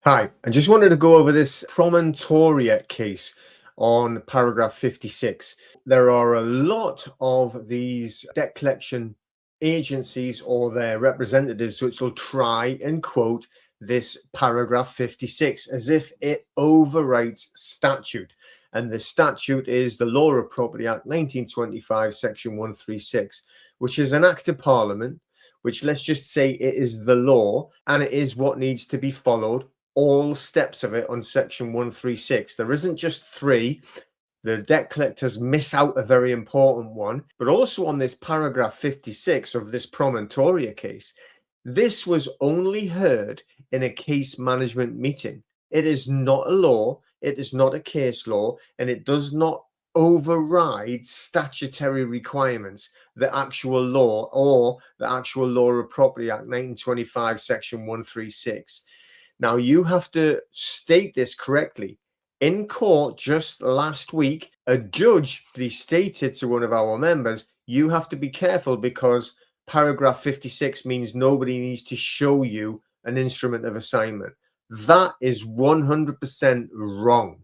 Hi, I just wanted to go over this Promontoria case on paragraph 56. There are a lot of these debt collection agencies or their representatives which will try and quote this paragraph 56 as if it overwrites statute. And the statute is the Law of Property Act 1925, section 136, which is an act of parliament, which let's just say it is the law and it is what needs to be followed all steps of it on section 136. There isn't just three. The debt collectors miss out a very important one, but also on this paragraph 56 of this Promontoria case, this was only heard in a case management meeting. It is not a law, it is not a case law, and it does not override statutory requirements, the actual law or the actual Law of Property Act 1925, section 136. Now, you have to state this correctly. In court just last week, a judge stated to one of our members, you have to be careful because paragraph 56 means nobody needs to show you an instrument of assignment. That is 100% wrong.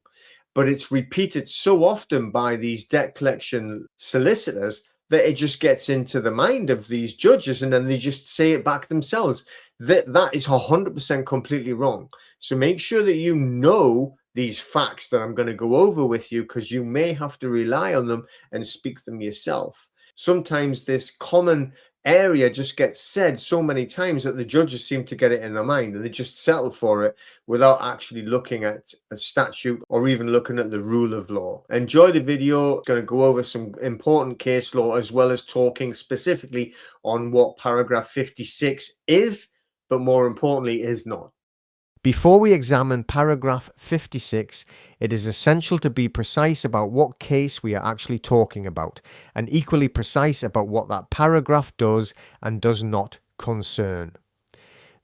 But it's repeated so often by these debt collection solicitors that it just gets into the mind of these judges and then they just say it back themselves. That is 100% completely wrong. So make sure that you know these facts that I'm going to go over with you, because you may have to rely on them and speak them yourself. Sometimes this common area just gets said so many times that the judges seem to get it in their mind and they just settle for it without actually looking at a statute or even looking at the rule of law. Enjoy the video. I'm going to go over some important case law as well as talking specifically on what paragraph 56 is, but more importantly is not. Before we examine paragraph 56, it is essential to be precise about what case we are actually talking about, and equally precise about what that paragraph does and does not concern.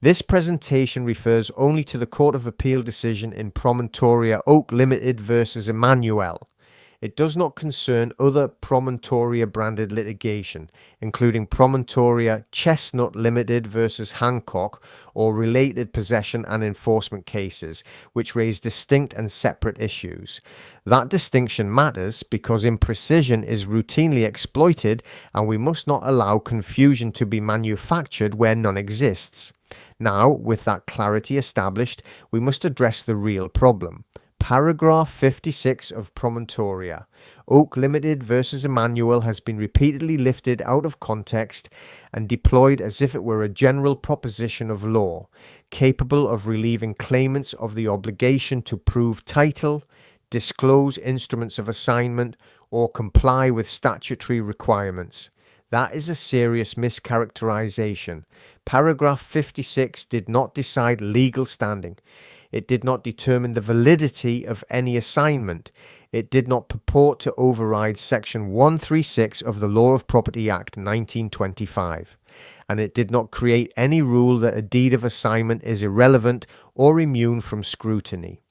This presentation refers only to the Court of Appeal decision in Promontoria Oak Limited versus Emmanuel. It does not concern other Promontoria branded litigation, including Promontoria Chestnut Limited versus Hancock or related possession and enforcement cases, which raise distinct and separate issues. That distinction matters because imprecision is routinely exploited and we must not allow confusion to be manufactured where none exists. Now, with that clarity established, we must address the real problem. Paragraph 56 of Promontoria Oak Limited versus Emmanuel has been repeatedly lifted out of context and deployed as if it were a general proposition of law, capable of relieving claimants of the obligation to prove title, disclose instruments of assignment, or comply with statutory requirements. That is a serious mischaracterization. Paragraph 56 did not decide legal standing. It did not determine the validity of any assignment. It did not purport to override section 136 of the Law of Property Act 1925. And it did not create any rule that a deed of assignment is irrelevant or immune from scrutiny.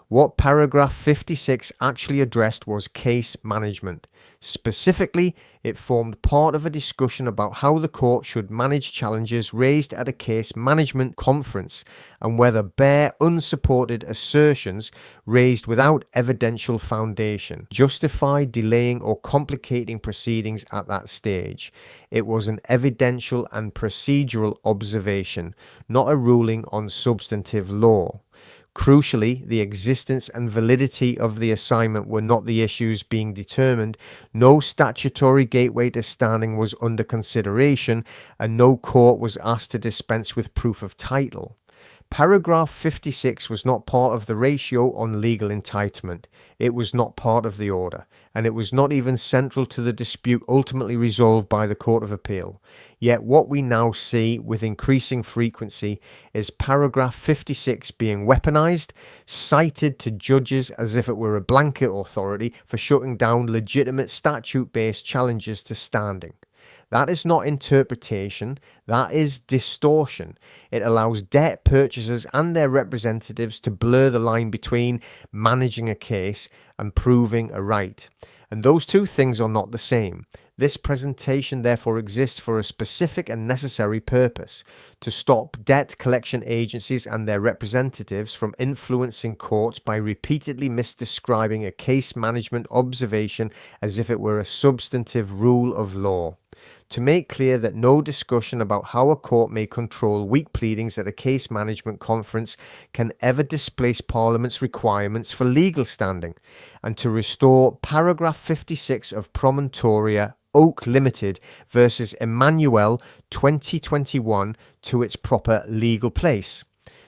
What paragraph 56 actually addressed was case management. Specifically, it formed part of a discussion about how the court should manage challenges raised at a case management conference and whether bare, unsupported assertions raised without evidential foundation justified delaying or complicating proceedings at that stage. It was an evidential and procedural observation, not a ruling on substantive law. Crucially, the existence and validity of the assignment were not the issues being determined. No statutory gateway to standing was under consideration, and no court was asked to dispense with proof of title. Paragraph 56 was not part of the ratio on legal entitlement. It was not part of the order, and it was not even central to the dispute ultimately resolved by the Court of Appeal. Yet what we now see with increasing frequency is paragraph 56 being weaponized, cited to judges as if it were a blanket authority for shutting down legitimate statute-based challenges to standing. That is not interpretation, that is distortion. It allows debt purchasers and their representatives to blur the line between managing a case and proving a right. And those two things are not the same. This presentation therefore exists for a specific and necessary purpose: to stop debt collection agencies and their representatives from influencing courts by repeatedly misdescribing a case management observation as if it were a substantive rule of law. To make clear that no discussion about how a court may control weak pleadings at a case management conference can ever displace Parliament's requirements for legal standing, and to restore paragraph 56 of Promontoria Oak Limited versus Emmanuel 2021 to its proper legal place,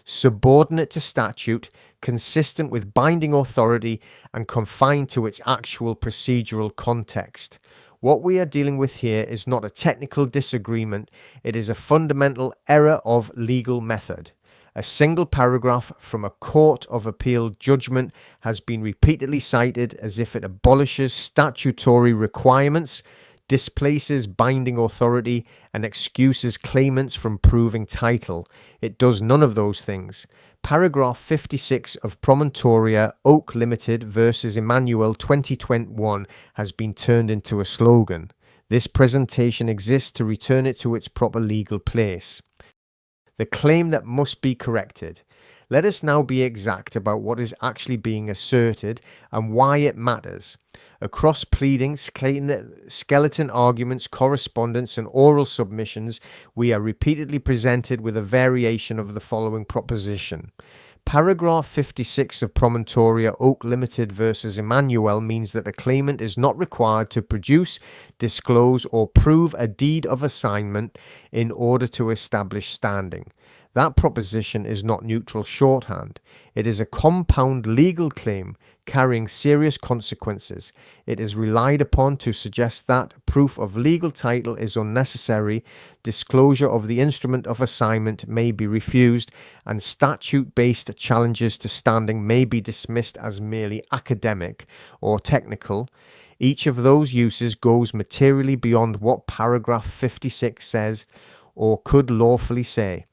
subordinate to statute, consistent with binding authority, and confined to its actual procedural context. What we are dealing with here is not a technical disagreement, it is a fundamental error of legal method. A single paragraph from a Court of Appeal judgment has been repeatedly cited as if it abolishes statutory requirements, displaces binding authority, and excuses claimants from proving title. It does none of those things. Paragraph 56 of Promontoria Oak Limited versus Emmanuel 2021 has been turned into a slogan. This presentation exists to return it to its proper legal place. The claim that must be corrected. Let us now be exact about what is actually being asserted and why it matters. Across pleadings, skeleton arguments, correspondence, and oral submissions, we are repeatedly presented with a variation of the following proposition. Paragraph 56 of Promontoria Oak Limited versus Emmanuel means that a claimant is not required to produce, disclose, or prove a deed of assignment in order to establish standing. That proposition is not neutral shorthand. It is a compound legal claim carrying serious consequences. It is relied upon to suggest that proof of legal title is unnecessary, disclosure of the instrument of assignment may be refused, and statute-based challenges to standing may be dismissed as merely academic or technical. Each of those uses goes materially beyond what paragraph 56 says or could lawfully say.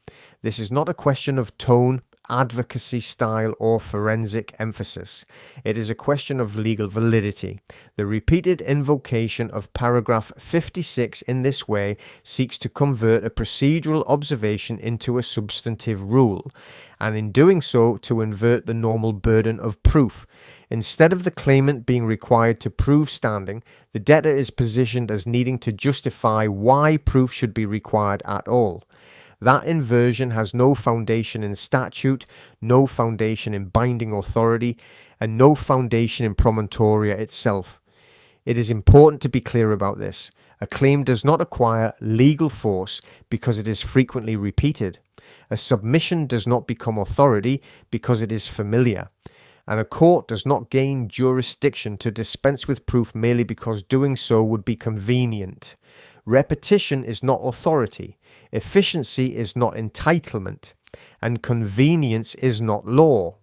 This is not a question of tone, advocacy style, or forensic emphasis. It is a question of legal validity. The repeated invocation of paragraph 56 in this way seeks to convert a procedural observation into a substantive rule, and in doing so to invert the normal burden of proof. Instead of the claimant being required to prove standing, the debtor is positioned as needing to justify why proof should be required at all. That inversion has no foundation in statute, no foundation in binding authority, and no foundation in Promontoria itself. It is important to be clear about this. A claim does not acquire legal force because it is frequently repeated. A submission does not become authority because it is familiar. And a court does not gain jurisdiction to dispense with proof merely because doing so would be convenient. Repetition is not authority, efficiency is not entitlement, and convenience is not law.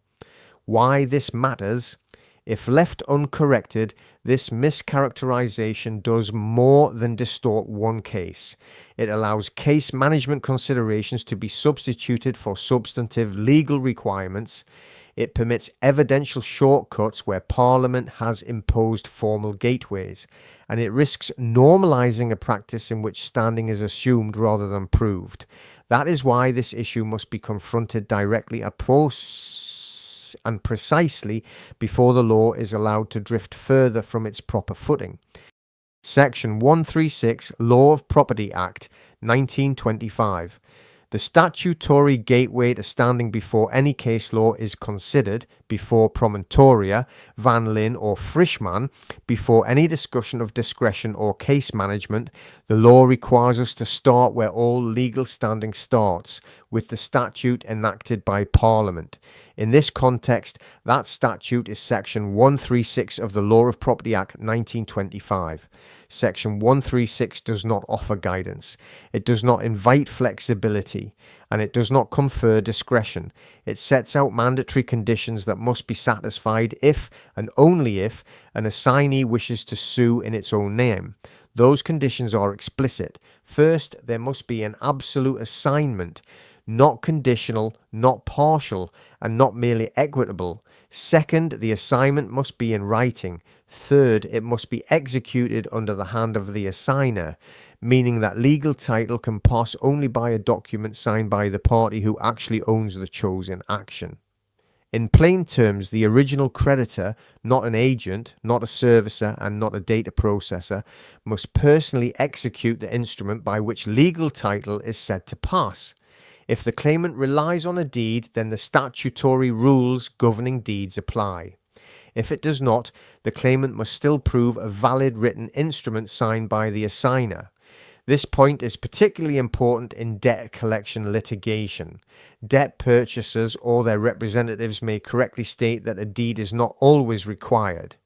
Why this matters? If left uncorrected, this mischaracterization does more than distort one case. It allows case management considerations to be substituted for substantive legal requirements. It permits evidential shortcuts where Parliament has imposed formal gateways, and it risks normalizing a practice in which standing is assumed rather than proved. That is why this issue must be confronted directly and precisely before the law is allowed to drift further from its proper footing. Section 136, Law of Property Act, 1925. The statutory gateway to standing before any case law is considered before Promontoria, Van Lin or Frischmann, before any discussion of discretion or case management. The law requires us to start where all legal standing starts, with the statute enacted by Parliament. In this context, that statute is Section 136 of the Law of Property Act 1925. Section 136 does not offer guidance. It does not invite flexibility, and it does not confer discretion. It sets out mandatory conditions that must be satisfied if, and only if, an assignee wishes to sue in its own name. Those conditions are explicit. First, there must be an absolute assignment. not conditional, not partial, and not merely equitable. Second, the assignment must be in writing. Third, it must be executed under the hand of the assigner, meaning that legal title can pass only by a document signed by the party who actually owns the chosen action. In plain terms, the original creditor, not an agent, not a servicer, and not a data processor, must personally execute the instrument by which legal title is said to pass. If the claimant relies on a deed, then the statutory rules governing deeds apply. If it does not, the claimant must still prove a valid written instrument signed by the assigner. This point is particularly important in debt collection litigation. Debt purchasers or their representatives may correctly state that a deed is not always required,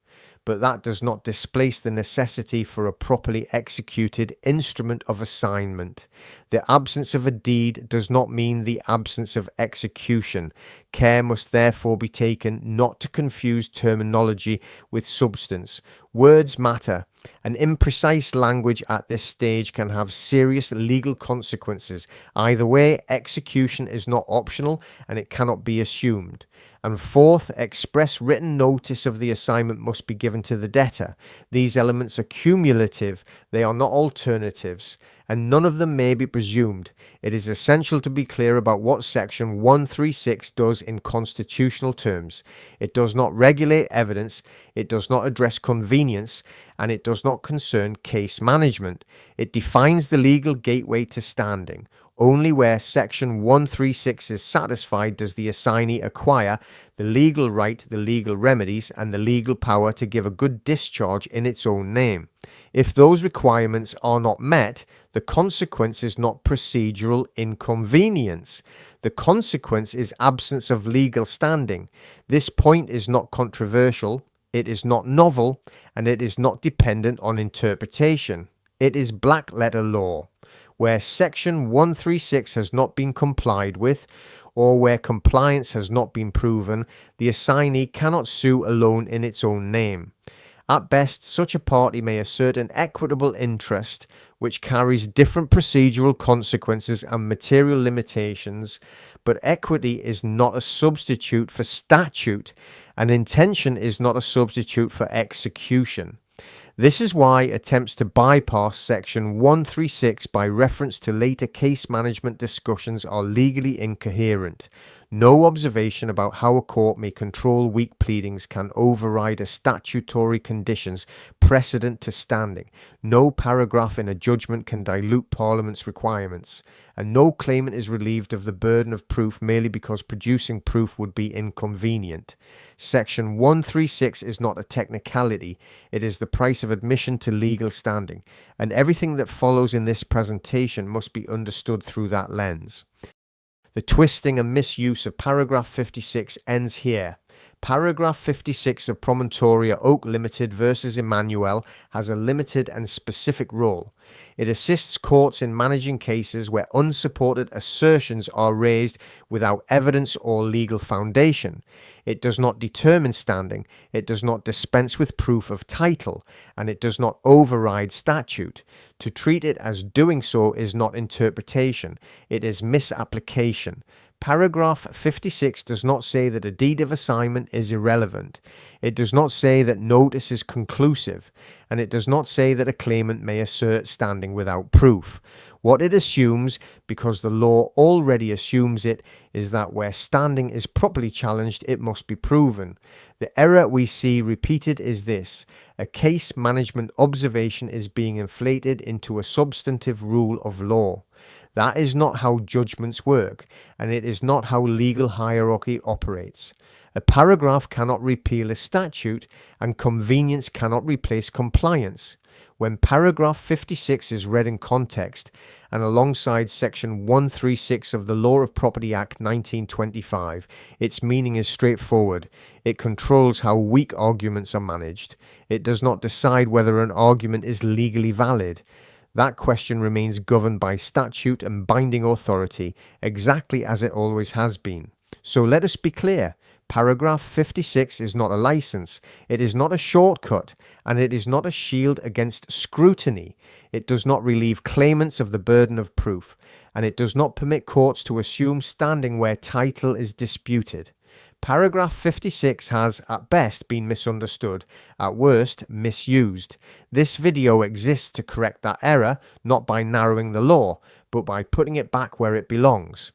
but that does not displace the necessity for a properly executed instrument of assignment. The absence of a deed does not mean the absence of execution. Care must therefore be taken not to confuse terminology with substance. Words matter. An imprecise language at this stage can have serious legal consequences. Either way, execution is not optional and it cannot be assumed. And fourth, express written notice of the assignment must be given to the debtor. These elements are cumulative, they are not alternatives, and none of them may be presumed. It is essential to be clear about what Section 136 does in constitutional terms. It does not regulate evidence, it does not address convenience, and it does not concern case management. It defines the legal gateway to standing. Only where Section 136 is satisfied does the assignee acquire the legal right, the legal remedies, and the legal power to give a good discharge in its own name. If those requirements are not met, the consequence is not procedural inconvenience. The consequence is absence of legal standing. This point is not controversial, it is not novel, and it is not dependent on interpretation. It is black letter law. Where Section 136 has not been complied with, or where compliance has not been proven, the assignee cannot sue alone in its own name. At best, such a party may assert an equitable interest which carries different procedural consequences and material limitations, but equity is not a substitute for statute, and intention is not a substitute for execution. This is why attempts to bypass Section 136 by reference to later case management discussions are legally incoherent. No observation about how a court may control weak pleadings can override a statutory condition's precedent to standing. No paragraph in a judgment can dilute Parliament's requirements, and no claimant is relieved of the burden of proof merely because producing proof would be inconvenient. Section 136 is not a technicality, it is the price of admission to legal standing, and everything that follows in this presentation must be understood through that lens. The twisting and misuse of paragraph 56 ends here. Paragraph 56 of Promontoria Oak Limited versus Emmanuel has a limited and specific role. It assists courts in managing cases where unsupported assertions are raised without evidence or legal foundation. It does not determine standing, it does not dispense with proof of title, and it does not override statute. To treat it as doing so is not interpretation, it is misapplication. Paragraph 56 does not say that a deed of assignment is irrelevant. It does not say that notice is conclusive, and it does not say that a claimant may assert standing without proof. What it assumes, because the law already assumes it, is that where standing is properly challenged, it must be proven. The error we see repeated is this: a case management observation is being inflated into a substantive rule of law. That is not how judgments work, and it is not how legal hierarchy operates. A paragraph cannot repeal a statute, and convenience cannot replace compliance. When paragraph 56 is read in context and alongside section 136 of the Law of Property Act 1925, its meaning is straightforward. It controls how weak arguments are managed. It does not decide whether an argument is legally valid. That question remains governed by statute and binding authority, exactly as it always has been. So let us be clear. Paragraph 56 is not a license, it is not a shortcut, and it is not a shield against scrutiny. It does not relieve claimants of the burden of proof, and it does not permit courts to assume standing where title is disputed. Paragraph 56 has, at best, been misunderstood, at worst, misused. This video exists to correct that error, not by narrowing the law, but by putting it back where it belongs.